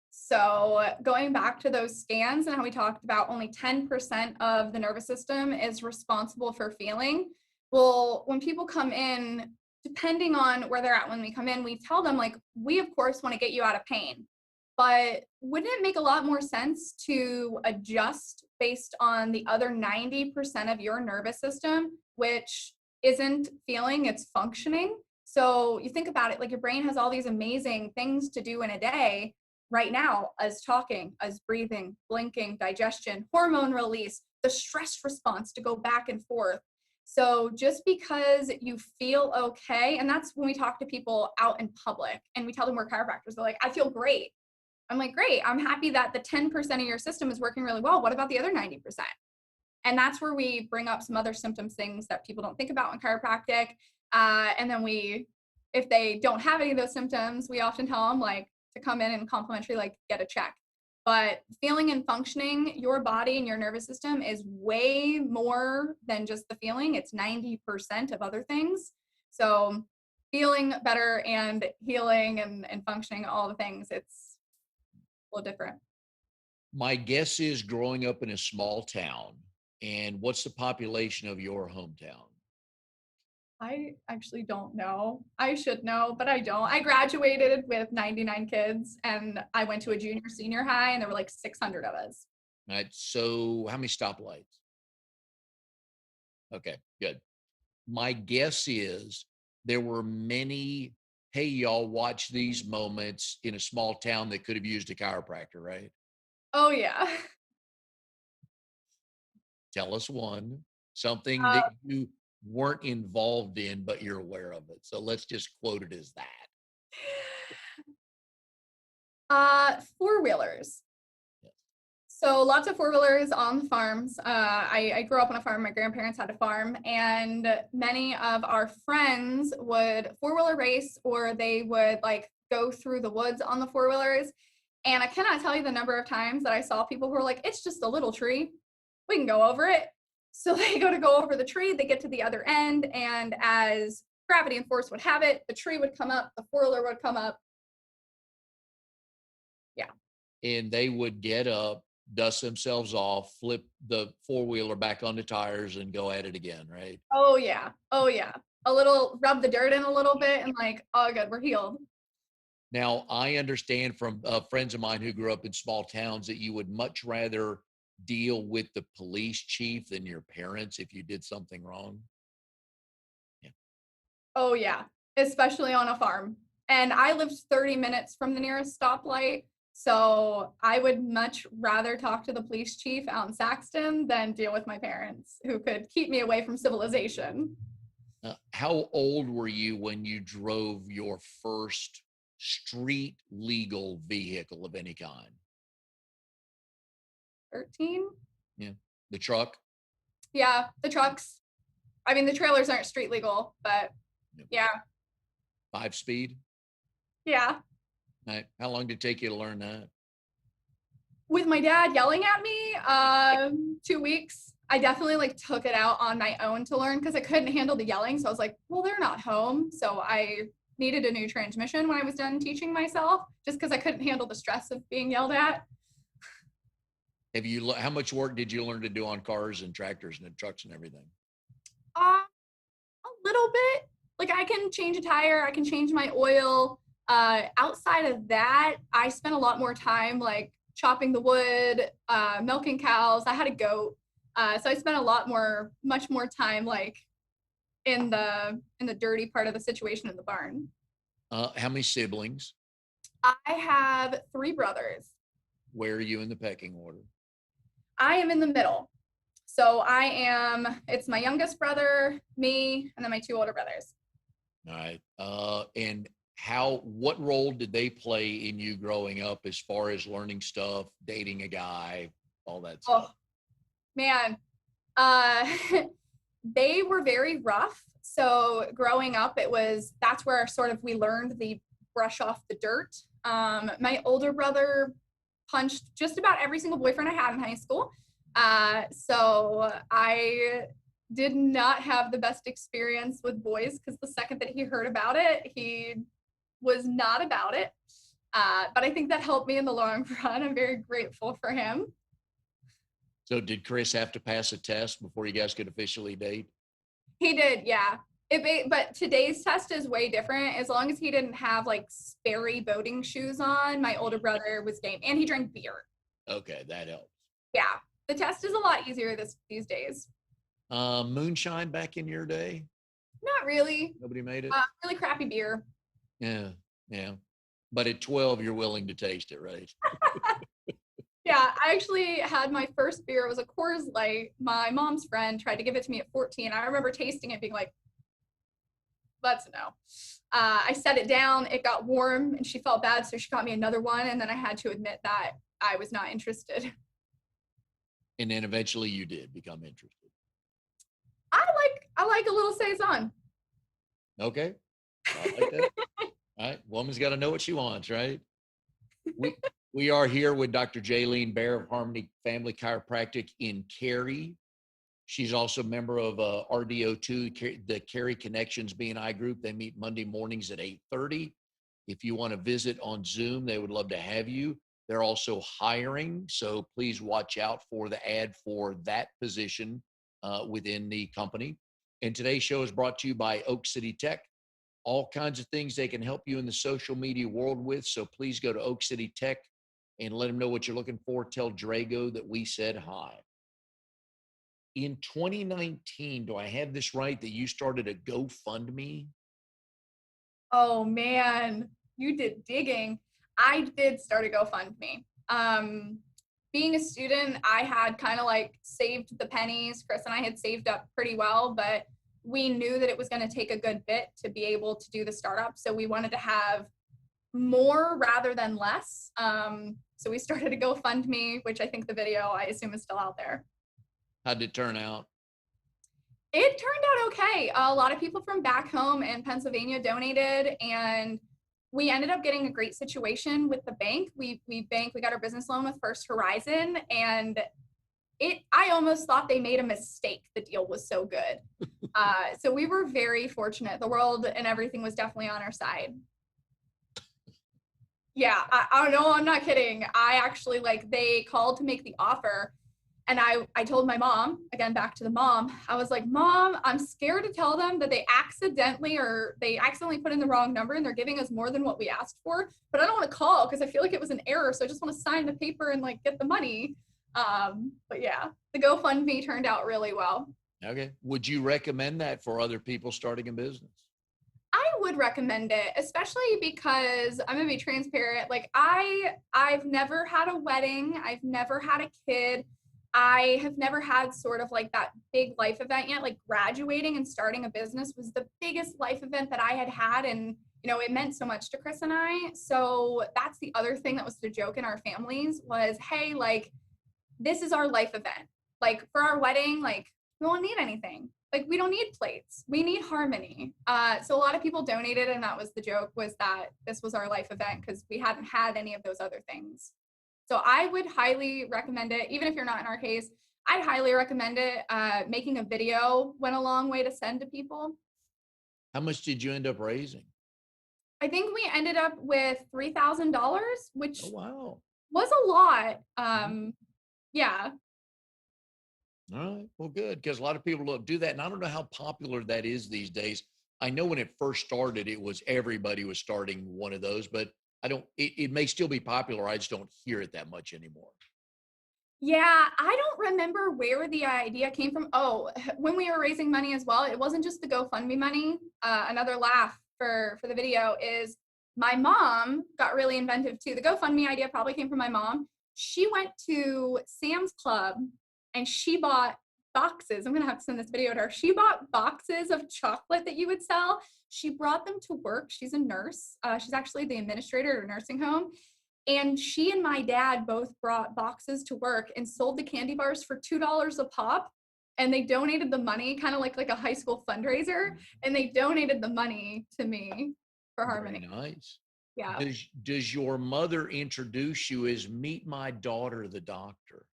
So going back to those scans and how we talked about only 10% of the nervous system is responsible for feeling. Well, when people come in, depending on where they're at when we come in, we tell them like, we of course want to get you out of pain, but wouldn't it make a lot more sense to adjust based on the other 90% of your nervous system, which isn't feeling, it's functioning? So you think about it, like your brain has all these amazing things to do in a day right now, as talking, as breathing, blinking, digestion, hormone release, the stress response to go back and forth. So just because you feel okay, and that's when we talk to people out in public and we tell them we're chiropractors, they're like, I feel great. I'm like, great. I'm happy that the 10% of your system is working really well. What about the other 90%? And that's where we bring up some other symptoms, things that people don't think about in chiropractic. And then if they don't have any of those symptoms, we often tell them like to come in and complimentary, like get a check. But feeling and functioning, your body and your nervous system is way more than just the feeling. It's 90% of other things. So feeling better and healing and functioning, all the things, it's a little different. My guess is growing up in a small town. And what's the population of your hometown? I actually don't know. I should know, but I don't. I graduated with 99 kids and I went to a junior senior high and there were like 600 of us. All right. So how many stoplights? Okay, good. My guess is there were many, hey, y'all watch these moments in a small town that could have used a chiropractor, right? Oh yeah. Tell us one, something Uh, that you weren't involved in, but you're aware of it. So let's just quote it as that. four-wheelers. Yes. So lots of four-wheelers on the farms. I grew up on a farm. My grandparents had a farm, and many of our friends would four-wheeler race, or they would like go through the woods on the four-wheelers. And I cannot tell you the number of times that I saw people who were like, it's just a little tree. We can go over it. So they go over the tree, they get to the other end, and as gravity and force would have it, the tree would come up, the four-wheeler would come up. Yeah. And they would get up, dust themselves off, flip the four-wheeler back on the tires and go at it again, right? Oh yeah. Oh yeah. A little rub the dirt in a little bit and like, oh good, we're healed. Now, I understand from friends of mine who grew up in small towns that you would much rather deal with the police chief than your parents if you did something wrong. Yeah. Oh yeah. Especially on a farm. And I lived 30 minutes from the nearest stoplight. So I would much rather talk to the police chief out in Saxton than deal with my parents who could keep me away from civilization. How old were you when you drove your first street legal vehicle of any kind? 13? Yeah. The truck? Yeah, the trucks. I mean, the trailers aren't street legal, but Yep. yeah, 5 speed? yeah. Right. How long did it take you to learn that? With my dad yelling at me, 2 weeks. I definitely like took it out on my own to learn because I couldn't handle the yelling. So I was like, well, they're not home. So I needed a new transmission when I was done teaching myself, just because I couldn't handle the stress of being yelled at. How much work did you learn to do on cars and tractors and trucks and everything? A little bit. Like I can change a tire, I can change my oil. Outside of that, I spent a lot more time like chopping the wood, milking cows. I had a goat, so I spent much more time like in the dirty part of the situation in the barn. How many siblings? I have three brothers. Where are you in the pecking order? I am in the middle. So it's my youngest brother, me, and then my two older brothers. All right. And what role did they play in you growing up as far as learning stuff, dating a guy, all that stuff? Oh, man. Uh, they were very rough. So growing up, that's where sort of we learned the brush off the dirt. My older brother punched just about every single boyfriend I had in high school. So I did not have the best experience with boys because the second that he heard about it, he was not about it. But I think that helped me in the long run. I'm very grateful for him. So did Chris have to pass a test before you guys could officially date? He did, yeah. But today's test is way different. As long as he didn't have like Sperry boating shoes on, my older brother was game, and he drank beer. Okay, that helps. Yeah, the test is a lot easier these days. Moonshine back in your day? Not really. Nobody made it? Really crappy beer. Yeah, yeah. But at 12, you're willing to taste it, right? Yeah, I actually had my first beer. It was a Coors Light. My mom's friend tried to give it to me at 14. I remember tasting it being like, that's a no. I set it down. It got warm and she felt bad. So she got me another one. And then I had to admit that I was not interested. And then eventually you did become interested. I like a little Saison. Okay. I like that. All right. Woman's got to know what she wants, right? We are here with Dr. Jaylene Bair of Harmony Family Chiropractic in Cary. She's also a member of RDO2, the Cary Connections BNI group. They meet Monday mornings at 8:30. If you want to visit on Zoom, they would love to have you. They're also hiring, so please watch out for the ad for that position within the company. And today's show is brought to you by Oak City Tech. All kinds of things they can help you in the social media world with. So please go to Oak City Tech and let them know what you're looking for. Tell Drago that we said hi. In 2019, do I have this right that you started a GoFundMe? Oh man, you did digging. I did start a GoFundMe. Being a student, I had kind of like saved the pennies. Chris and I had saved up pretty well, but we knew that it was going to take a good bit to be able to do the startup. So we wanted to have more rather than less. So we started a GoFundMe, which I think the video, I assume, is still out there. How'd it turn out? It turned out okay. A lot of people from back home in Pennsylvania donated, and we ended up getting a great situation with the bank. We got our business loan with First Horizon, and I almost thought they made a mistake. The deal was so good. So we were very fortunate. The world and everything was definitely on our side. Yeah, I know, I'm not kidding. I actually, like, they called to make the offer, and I told my mom, again, back to the mom, I was like, Mom, I'm scared to tell them that they accidentally put in the wrong number and they're giving us more than what we asked for, but I don't want to call because I feel like it was an error, so I just want to sign the paper and like get the money. But yeah, the GoFundMe turned out really well. Okay. Would you recommend that for other people starting a business? I would recommend it, especially because I'm gonna be transparent. Like I've never had a wedding. I've never had a kid. I have never had sort of like that big life event yet. Like graduating and starting a business was the biggest life event that I had. And, you know, it meant so much to Chris and I. So that's the other thing that was the joke in our families was, hey, like, this is our life event. Like for our wedding, like we won't need anything. Like we don't need plates. We need harmony. So a lot of people donated, and that was the joke, was that this was our life event because we hadn't had any of those other things. So I would highly recommend it. Even if you're not in our case, I'd highly recommend it. Making a video went a long way to send to people. How much did you end up raising? I think we ended up with $3,000, which was a lot. Yeah. All right. Well, good. Because a lot of people don't do that. And I don't know how popular that is these days. I know when it first started, it was everybody was starting one of those, but it may still be popular. I just don't hear it that much anymore. Yeah, I don't remember where the idea came from. Oh, when we were raising money as well, it wasn't just the GoFundMe money. Another laugh for the video is my mom got really inventive too. The GoFundMe idea probably came from my mom. She went to Sam's Club and she bought boxes. I'm going to have to send this video to her. She bought boxes of chocolate that you would sell. She brought them to work. She's a nurse. She's actually the administrator at a nursing home. And she and my dad both brought boxes to work and sold the candy bars for $2 a pop. And they donated the money, kind of like a high school fundraiser. And they donated the money to me for Harmony. Very nice. Yeah, Does your mother introduce you as meet my daughter, the doctor?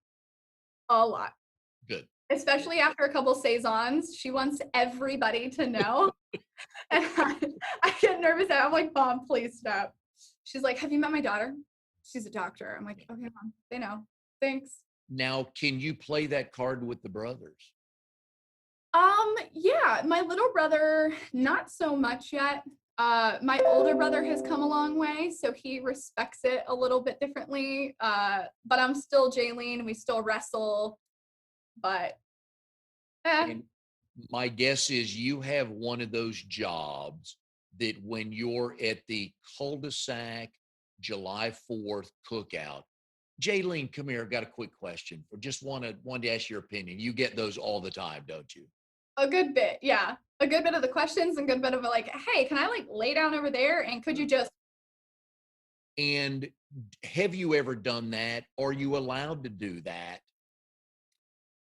a lot. Good. Especially after a couple saisons, she wants everybody to know. And I get nervous. I'm like, Mom, please stop. She's like, have you met my daughter? She's a doctor. I'm like, okay, Mom, they know. Thanks. Now, can you play that card with the brothers? Yeah, my little brother, not so much yet. My older brother has come a long way, so he respects it a little bit differently. But I'm still Jaylene. We still wrestle, but And my guess is you have one of those jobs that when you're at the cul-de-sac July 4th cookout, Jaylene, come here. I've got a quick question. Or just wanted to ask your opinion. You get those all the time, don't you? a good bit, yeah. A good bit of the questions and good bit of like, hey, can I like lay down over there? And could you just And have you ever done that? Are you allowed to do that?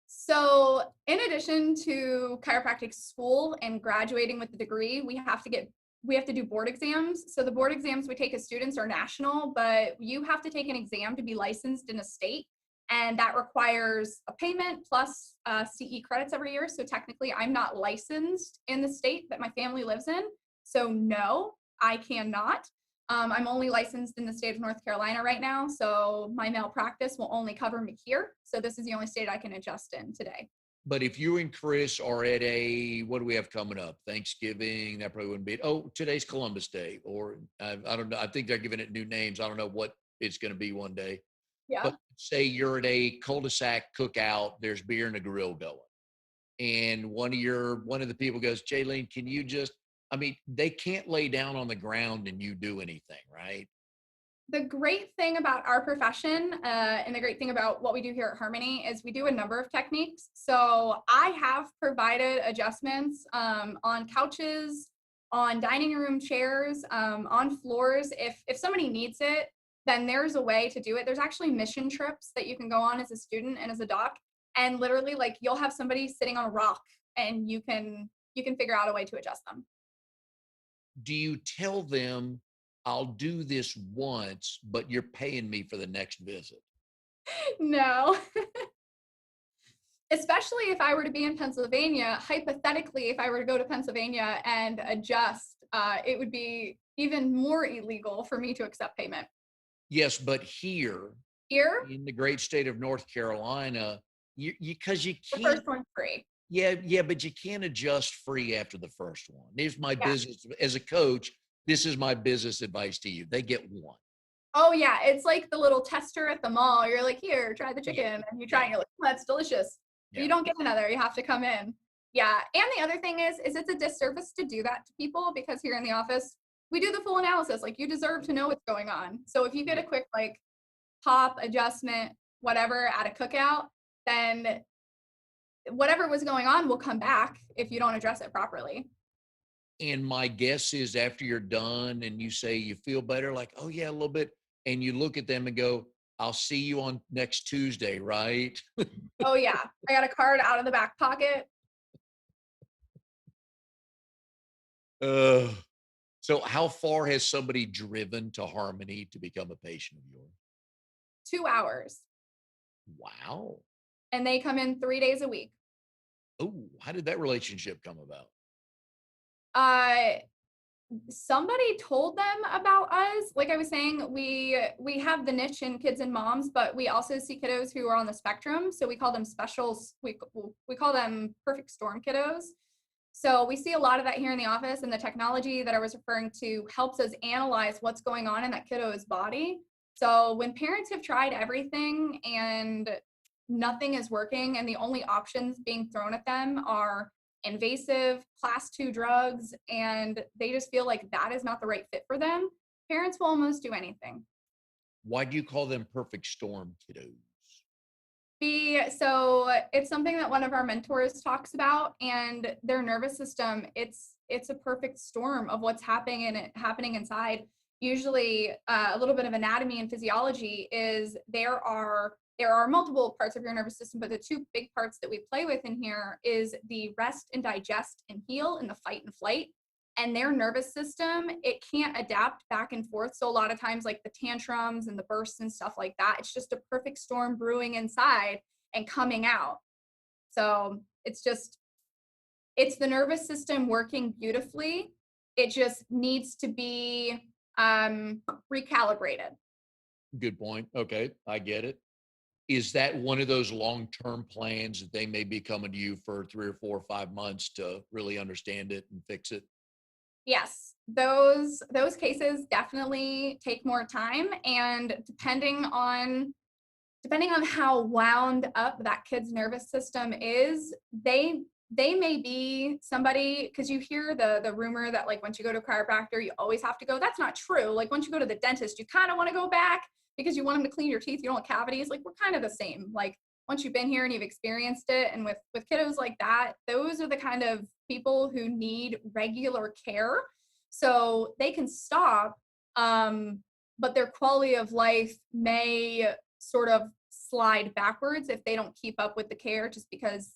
So, in addition to chiropractic school and graduating with the degree, we have to do board exams. So the board exams we take as students are national, but you have to take an exam to be licensed in a state, and that requires a payment plus CE credits every year. So technically, I'm not licensed in the state that my family lives in. So no, I cannot. I'm only licensed in the state of North Carolina right now, so my malpractice will only cover me here. So this is the only state I can adjust in today. But if you and Chris are at what do we have coming up? Thanksgiving, that probably wouldn't be it. Oh, today's Columbus Day, or I don't know. I think they're giving it new names. I don't know what it's going to be one day. Yeah. But say you're at a cul-de-sac cookout, there's beer and a grill going. And one of the people goes, Jaylene, can you just, I mean, they can't lay down on the ground and you do anything, right? The great thing about our profession and the great thing about what we do here at Harmony is we do a number of techniques. So I have provided adjustments on couches, on dining room chairs, on floors. If somebody needs it, then there's a way to do it. There's actually mission trips that you can go on as a student and as a doc, and literally like you'll have somebody sitting on a rock and you can figure out a way to adjust them. Do you tell them, I'll do this once, but you're paying me for the next visit? No. Especially if I were to be in Pennsylvania, hypothetically, if I were to go to Pennsylvania and adjust, it would be even more illegal for me to accept payment. Yes, but here Here, in the great state of North Carolina, because you the can't, first one's free. yeah, but you can't adjust free after the first one. Here's my Yeah. business as a coach. This is my business advice to you. They get one. Oh, yeah. It's like the little tester at the mall. You're like, here, try the Yeah, chicken. And you try and you're like, oh, that's delicious. But yeah. you don't get another. You have to come in. Yeah. And the other thing is it's a disservice to do that to people because here in the office, we do the full analysis. Like you deserve to know what's going on. So if you get a quick like pop adjustment, whatever at a cookout, then whatever was going on will come back if you don't address it properly. And my guess is after you're done and you say you feel better, like, oh yeah, a little bit, and you look at them and go, I'll see you on next Tuesday, right? Oh yeah, I got a card out of the back pocket. Uh, so how far has somebody driven to Harmony to become a patient of yours? 2 hours. Wow. And they come in 3 days a week. Oh, how did that relationship come about? Uh Somebody told them about us. Like I was saying, we have the niche in kids and moms, but we also see kiddos who are on the spectrum. So we call them specials. We call them perfect storm kiddos. So we see a lot of that here in the office, and the technology that I was referring to helps us analyze what's going on in that kiddo's body. So when parents have tried everything and nothing is working, and the only options being thrown at them are invasive class 2 drugs, and they just feel like that is not the right fit for them, parents will almost do anything. Why do you call them perfect storm kiddos? So it's something that one of our mentors talks about, and their nervous system, it's a perfect storm of what's happening inside. Usually a little bit of anatomy and physiology is there are multiple parts of your nervous system, but the two big parts that we play with in here is the rest and digest and heal and the fight and flight. and their nervous system, it can't adapt back and forth. So a lot of times, like the tantrums and the bursts and stuff like that, it's just a perfect storm brewing inside and coming out. So it's the nervous system working beautifully. It just needs to be recalibrated. Good point. Okay, I get it. Is that one of those long-term plans that they may be coming to you for 3 or 4 or 5 months to really understand it and fix it? Yes, those cases definitely take more time, and depending on how wound up that kid's nervous system is, they may be somebody, because you hear the rumor that like once you go to a chiropractor you always have to go. That's not true. Like once you go to the dentist you kind of want to go back because you want them to clean your teeth, you don't want cavities. Like we're kind of the same. Like once you've been here and you've experienced it, and with kiddos like that, those are the kind of people who need regular care so they can stop, but their quality of life may sort of slide backwards if they don't keep up with the care, just because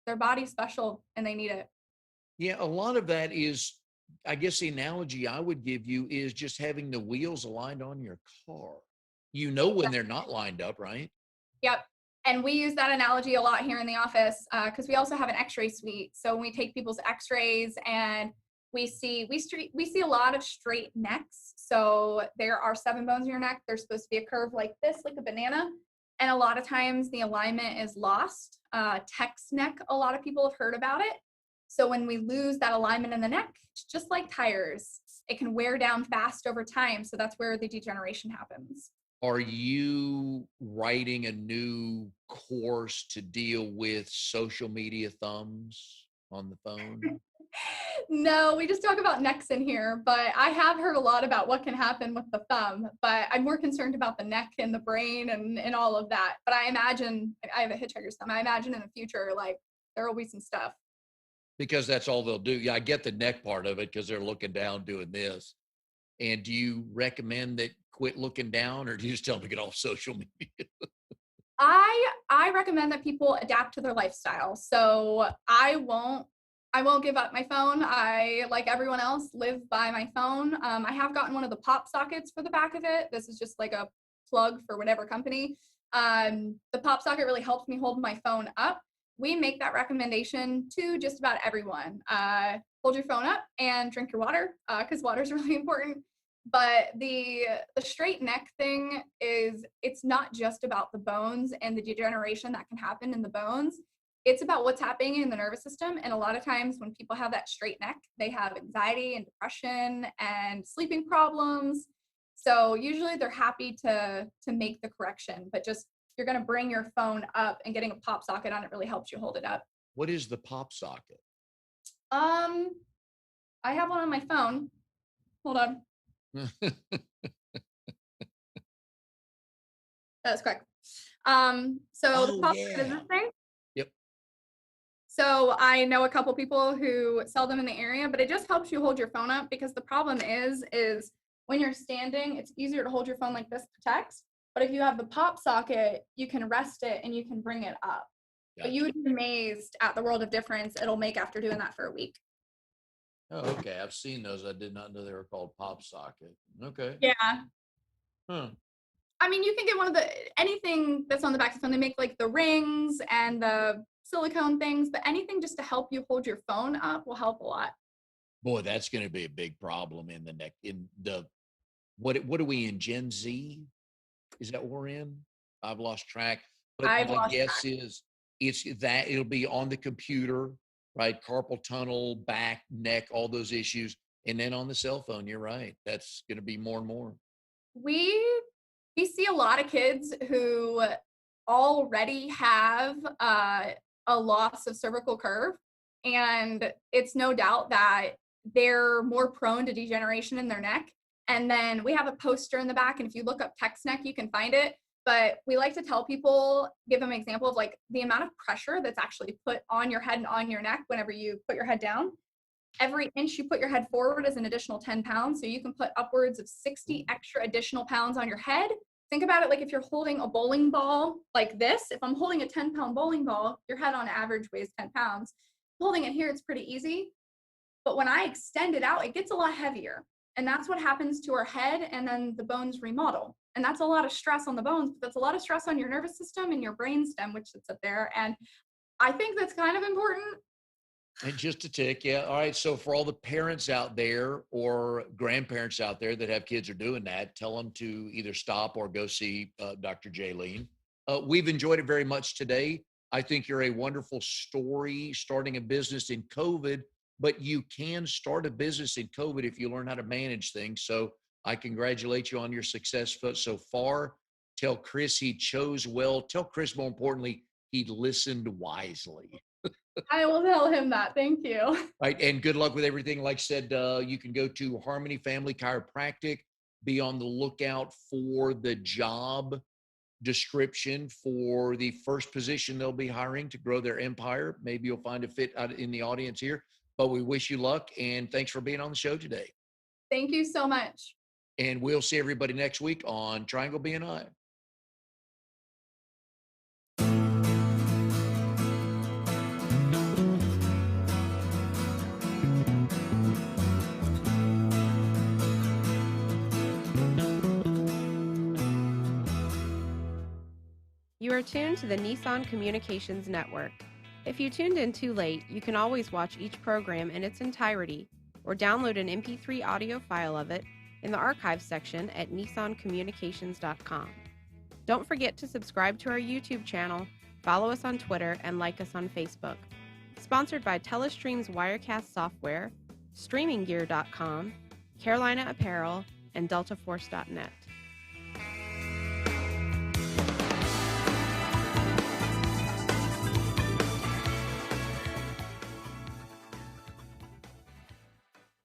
their body's special and they need it. Yeah, a lot of that is, I guess the analogy I would give you is just having the wheels aligned on your car. You know when they're not lined up, right? Yep. And we use that analogy a lot here in the office because we also have an X-ray suite. So when we take people's X-rays and we see a lot of straight necks. So there are 7 bones in your neck. There's supposed to be a curve like this, like a banana. And a lot of times the alignment is lost. Text neck, a lot of people have heard about it. So when we lose that alignment in the neck, it's just like tires. It can wear down fast over time. So that's where the degeneration happens. Are you writing a new course to deal with social media thumbs on the phone? No, we just talk about necks in here, but I have heard a lot about what can happen with the thumb, but I'm more concerned about the neck and the brain and all of that. But I imagine, I have a hitchhiker's thumb. I imagine in the future, like there will be some stuff. Because that's all they'll do. Yeah, I get the neck part of it because they're looking down doing this. And do you recommend that quit looking down, or do you just tell them to get off social media? I recommend that people adapt to their lifestyle. So I won't give up my phone. I, like everyone else, live by my phone. I have gotten one of the pop sockets for the back of it. This is just like a plug for whatever company. The pop socket really helps me hold my phone up. We make that recommendation to just about everyone. Hold your phone up and drink your water because water is really important. But the straight neck thing is, it's not just about the bones and the degeneration that can happen in the bones. It's about what's happening in the nervous system. And a lot of times when people have that straight neck, they have anxiety and depression and sleeping problems. So usually they're happy to make the correction, but just you're going to bring your phone up, and getting a pop socket on it really helps you hold it up. What is the pop socket? Um, I have one on my phone. Hold on. That's correct. So the Oh, pop socket is yeah. this thing. Yep. So I know a couple people who sell them in the area, but it just helps you hold your phone up, because the problem is when you're standing, it's easier to hold your phone like this to text. But if you have the pop socket, you can rest it and you can bring it up. But Gotcha. you would be amazed at the world of difference it'll make after doing that for a week. Oh, okay. I've seen those. I did not know they were called pop socket. Okay. Yeah. Huh. I mean, you can get one of anything that's on the back of the phone. They make like the rings and the silicone things, but anything just to help you hold your phone up will help a lot. Boy, that's going to be a big problem in the neck. In the what are we in, Gen Z? Is that what we're in? I've lost track. But I've my lost guess track. is it's that it'll be on the computer, right? Carpal tunnel, back, neck, all those issues. And then on the cell phone, you're right. That's going to be more and more. We we see a lot of kids who already have a loss of cervical curve, and it's no doubt that they're more prone to degeneration in their neck. And then we have a poster in the back, and if you look up text neck, you can find it. But we like to tell people, give them an example of like the amount of pressure that's actually put on your head and on your neck whenever you put your head down. Every inch you put your head forward is an additional 10 pounds. So you can put upwards of 60 extra additional pounds on your head. Think about it like if you're holding a bowling ball like this. If I'm holding a 10-pound bowling ball, your head on average weighs 10 pounds. Holding it here, it's pretty easy. But when I extend it out, it gets a lot heavier. And that's what happens to our head. And then the bones remodel. And that's a lot of stress on the bones, but that's a lot of stress on your nervous system and your brain stem, which sits up there. And I think that's kind of important. And just a tick, yeah. All right. So for all the parents out there or grandparents out there that have kids are doing that, tell them to either stop or go see Dr. Jaylene. We've enjoyed it very much today. I think you're a wonderful story starting a business in COVID, but you can start a business in COVID if you learn how to manage things. So I congratulate you on your success so far. Tell Chris he chose well. Tell Chris, more importantly, he listened wisely. I will tell him that. Thank you. Right. And good luck with everything. Like I said, you can go to Harmony Family Chiropractic, be on the lookout for the job description for the first position they'll be hiring to grow their empire. Maybe you'll find a fit out in the audience here, but we wish you luck and thanks for being on the show today. Thank you so much. And we'll see everybody next week on Triangle BNI. You are tuned to the Nissan Communications Network. If you tuned in too late, you can always watch each program in its entirety or download an MP3 audio file of it in the archives section at nissancommunications.com. Don't forget to subscribe to our YouTube channel, follow us on Twitter, and like us on Facebook. Sponsored by Telestream's Wirecast software, StreamingGear.com, Carolina Apparel, and DeltaForce.net.